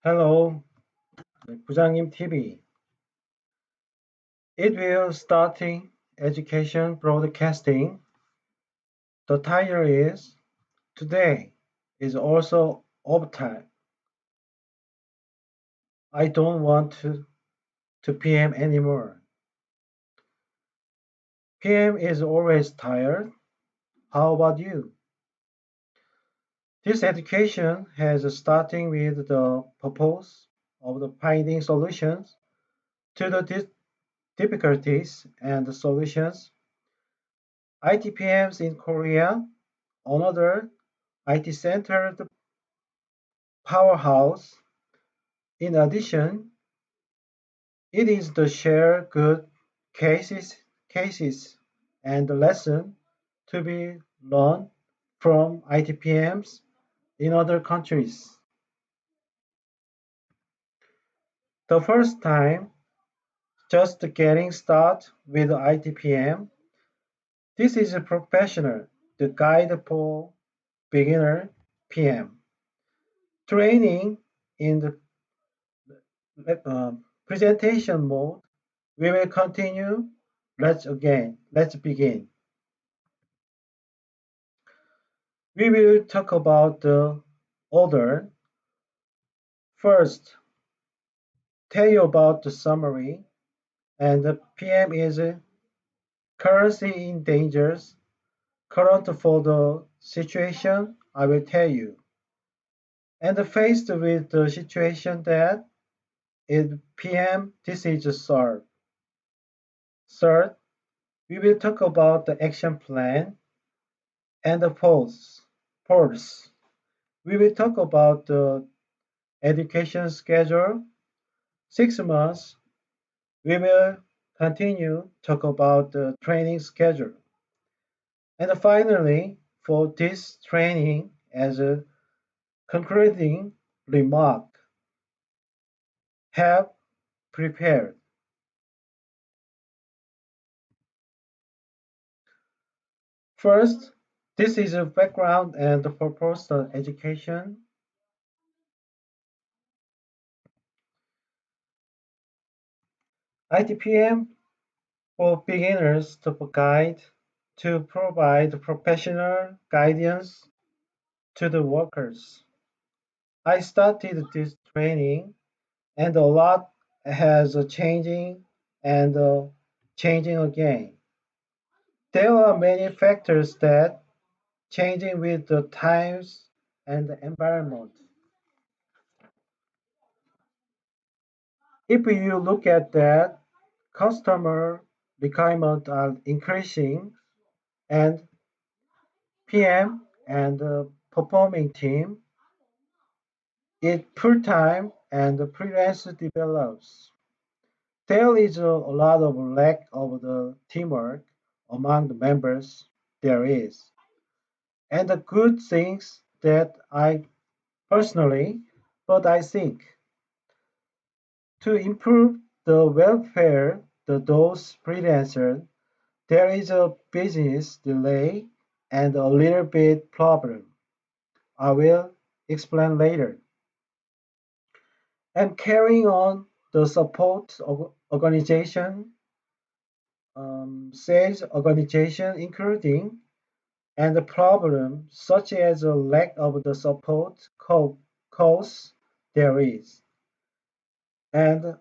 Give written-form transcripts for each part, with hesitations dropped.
Hello, 부장님TV. It will starting education broadcasting. The title is Today is also overtime. I don't want to PM anymore. PM is always tired. How about you? This education has starting with the purpose of the finding solutions to the difficulties and the solutions. IT PMs in Korea, another IT-centered powerhouse. In addition, it is the share good cases and the lesson to be learned from IT PMs in other countries. The first time, just getting started with IT PM, this is a professional, the guide for beginner PM. Training in the presentation mode. We will continue. Let's begin. We will talk about the order. First, tell you about the summary, and the PM is currency in dangers. Current for the situation, I will tell you. And faced with the situation that in PM, this is solved. Third, we will talk about the action plan and the pulse. Pulse. We will talk about the education schedule, 6 months. We will continue talk about the training schedule. And finally, for this training as a concluding remark, have prepared. First, this is a background and the purpose of education. ITPM for beginners to guide to provide professional guidance to the workers. I started this training and a lot has changing and changing again. There are many factors that changing with the times and the environment. If you look at that, customer requirements are increasing and PM and the performing team it full-time and freelance develops. There is a lot of lack of the teamwork among the members there is. And the good things that I personally, but I think to improve the welfare of those freelancers, there is a business delay and a little bit problem. I will explain later. And carrying on the support organization, sales organization, including and the problem such as a lack of the support cause there is, and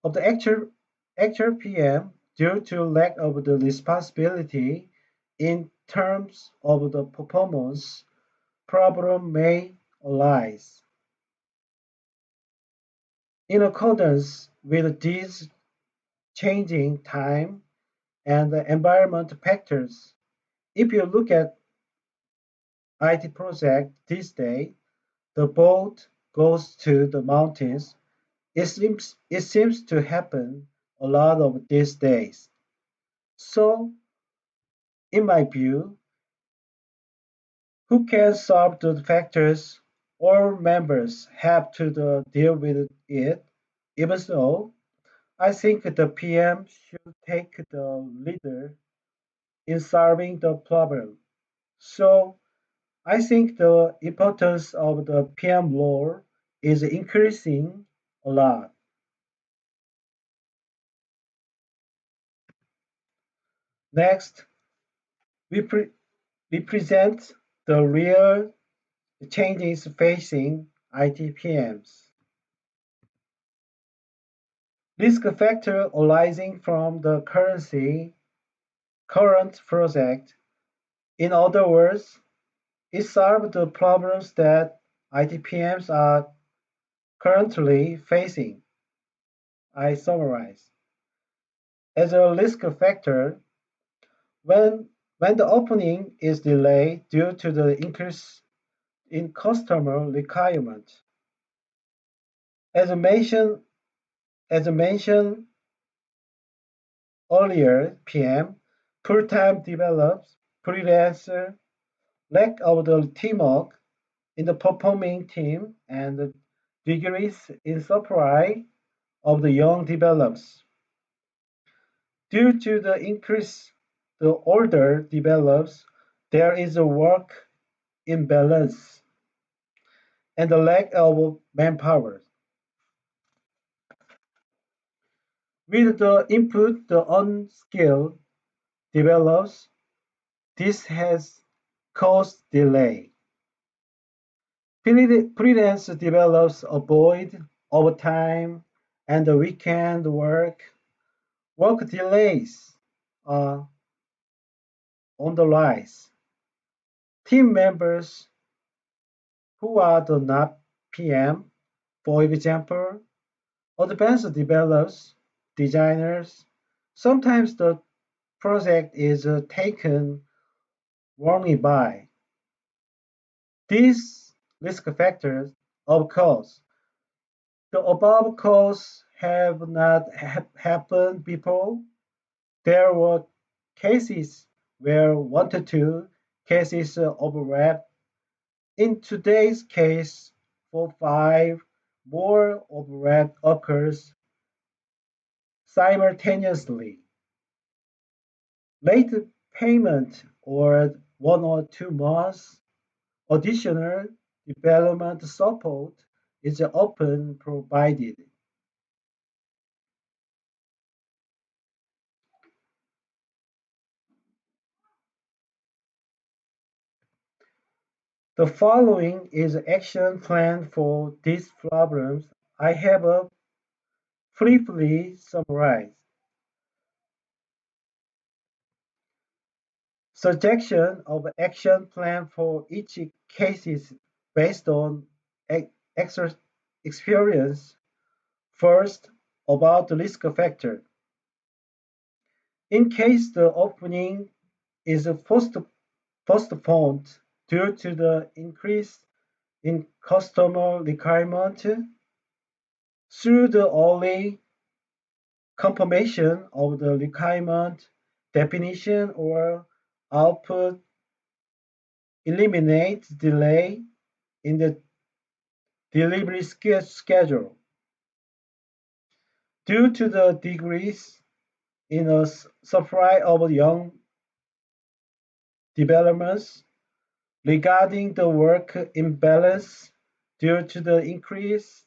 of the actual PM due to lack of the responsibility in terms of the performance, problem may arise. In accordance with these changing time and the environment factors, if you look at IT project this day, the boat goes to the mountains. It seems to happen a lot of these days. So, in my view, who can solve the factors? All members have to deal with it. Even so, I think the PM should take the leader in solving the problem. So, I think the importance of the PM role is increasing a lot. Next, we present the real changes facing IT PMs. Risk factor arising from the current project. In other words, it solves the problems that IT PMs are currently facing. I summarize. As a risk factor, when when the opening is delayed due to the increase in customer requirement, as I mentioned, as I mentioned earlier, PM, full-time develops, freelancer, lack of the teamwork in the performing team, and the decrease in supply of the young develops. Due to the increase the older develops, there is a work imbalance and the lack of manpower. With the input the unskilled develops, this has caused delay. Freelance develops avoid overtime and the weekend work delays are on the rise. Team members who are the not PM, for example, advanced developers, designers, sometimes the project is taken wrongly by. These risk factors, of course, the above cause have not happened before. There were cases where 1 to 2 cases overlap. In today's case, 4 5 more overlap occurs simultaneously. Late payment or 1 or 2 months additional development support is often provided. The following is action plan for these problems. I have a briefly summarized. Suggestion of action plan for each case is based on experience. First, about the risk factor. In case the opening is postponed due to the increase in customer requirement through the early confirmation of the requirement definition or output eliminates delay in the delivery schedule. Due to the decrease in the supply of young developments regarding the work imbalance due to the increase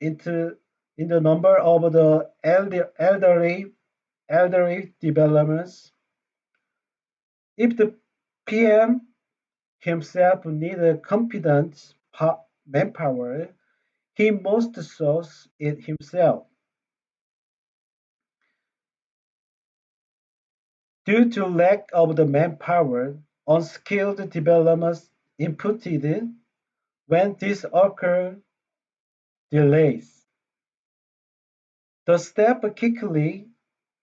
into in the number of the elderly developments. If the PM himself needs competent manpower, he must source it himself. Due to lack of the manpower, unskilled developers inputted when this occurs delays. The step quickly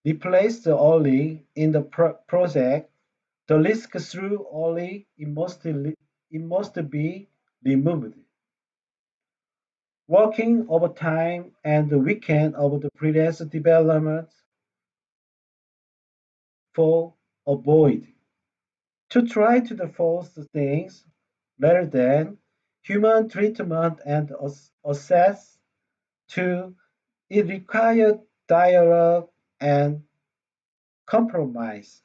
replaced early in the project. The risk through early it must be removed. Working overtime and the weekend of the freelance development for avoid. To try to force things rather than human treatment and assess to it required dialogue and compromise.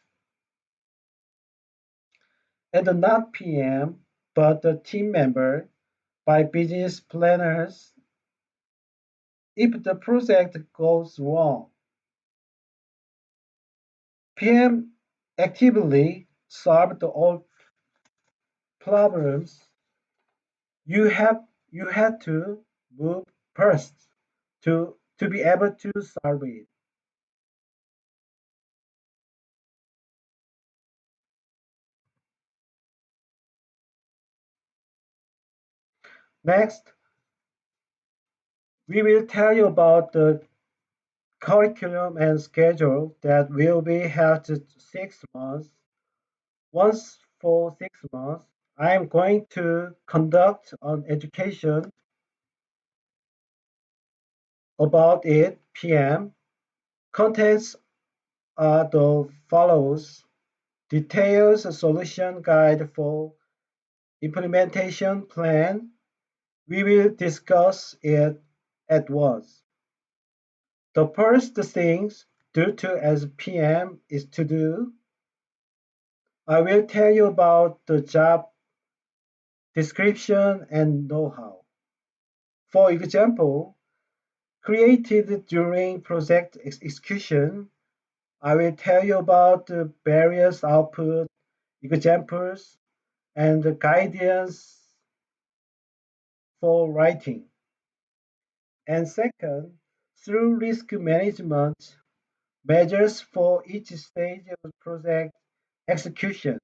And not PM, but the team member, by business planners. If the project goes wrong, PM actively solved all problems. You had to move first to be able to solve it. Next, we will tell you about the curriculum and schedule that will be held 6 months. Once for 6 months, I am going to conduct an education about it. PM contents are the follows: details solution guide for implementation plan. We will discuss it at once. The first things due to as PM is to do. I will tell you about the job description and know-how. For example, created during project execution, I will tell you about the various output examples and the guidance for writing. And second, through risk management measures for each stage of project execution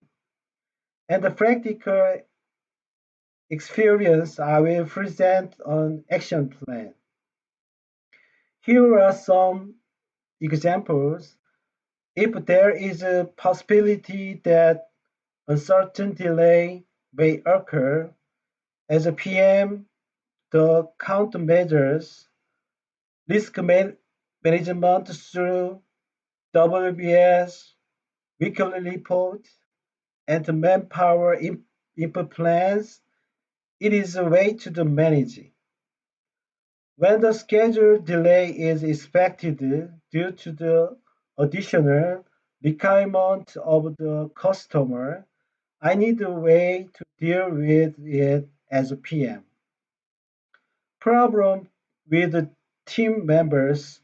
and the practical experience, I will present an action plan. Here are some examples. If there is a possibility that uncertain delay may occur, as a PM, the countermeasures, risk management through WBS, weekly report, and manpower input plans, it is a way to manage. When the schedule delay is expected due to the additional requirement of the customer, I need a way to deal with it as a PM. Problem with the team members,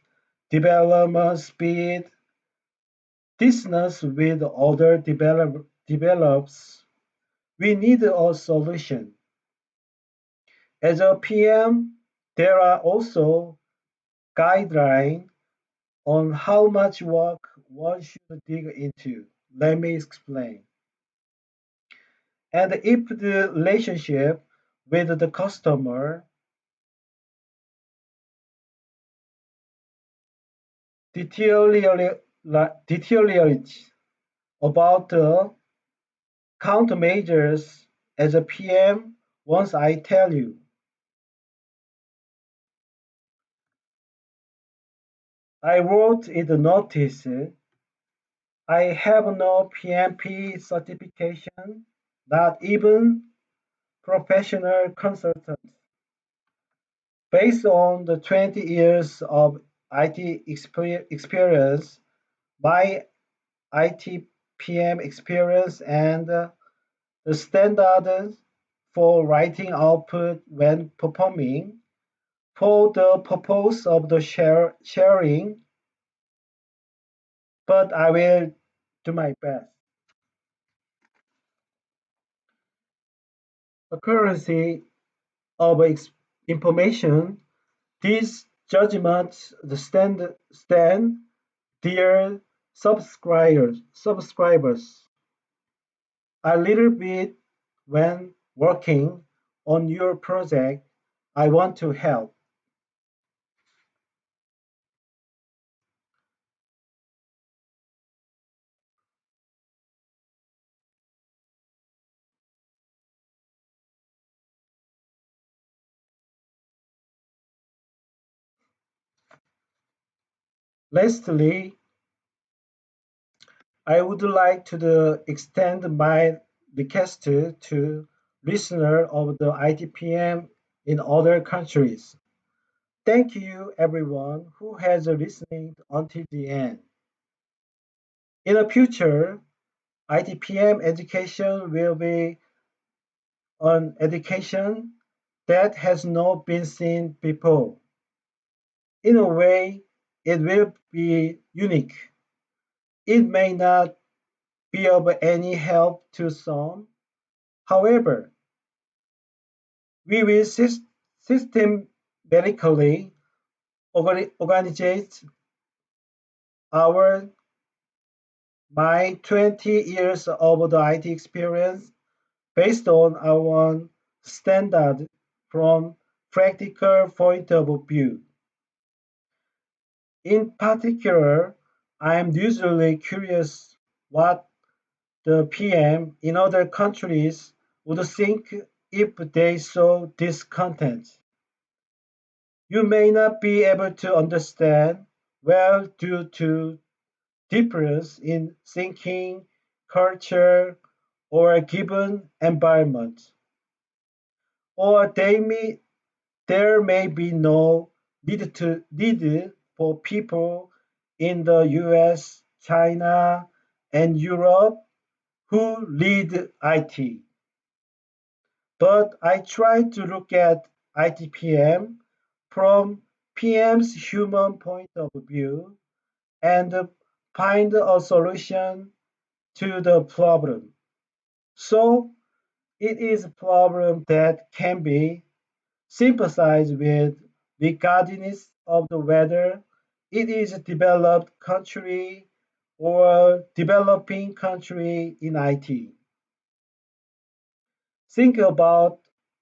development speed, distance with other develops. We need a solution. As a PM, there are also guidelines on how much work one should dig into. Let me explain. And if the relationship with the customer deteriorates about the countermeasures as a PM, once I tell you, I wrote in the notice, I have no PMP certification, not even professional consultant. Based on the 20 years of IT experience, my IT PM experience, and the standards for writing output when performing, for the purpose of the sharing, but I will do my best. Accuracy of information, these judgments stand dear subscribers a little bit when working on your project. I want to help. Lastly, I would like to extend my request to listeners of the ITPM in other countries. Thank you everyone who has listened until the end. In the future, ITPM education will be an education that has not been seen before. In a way, it will be unique. It may not be of any help to some. However, we will systematically organize our my 20 years of the IT experience based on our standard from practical point of view. In particular, I am usually curious what the PM in other countries would think if they saw this content. You may not be able to understand well due to difference in thinking, culture, or a given environment. Or there may be no need for people in the US, China, and Europe who lead IT. But I try to look at IT PM from PM's human point of view and find a solution to the problem. So it is a problem that can be sympathized with regardless of the whether it is a developed country or developing country in IT. Think about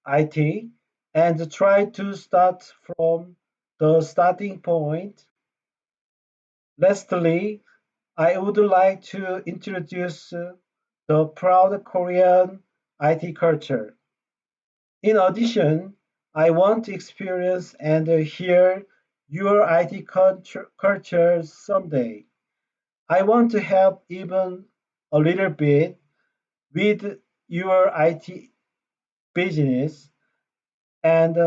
IT and try to start from the starting point. Lastly, I would like to introduce the proud Korean IT culture. In addition, I want to experience and hear your IT culture someday. I want to help even a little bit with your IT business, and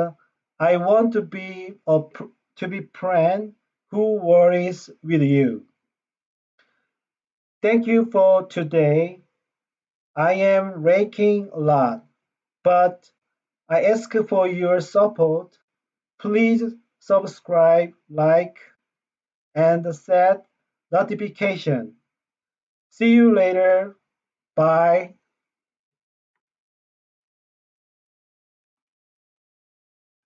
I want to be to be friend who worries with you. Thank you for today. I am raking a lot, but I ask for your support. Please subscribe, like, and set notification. See you later. Bye.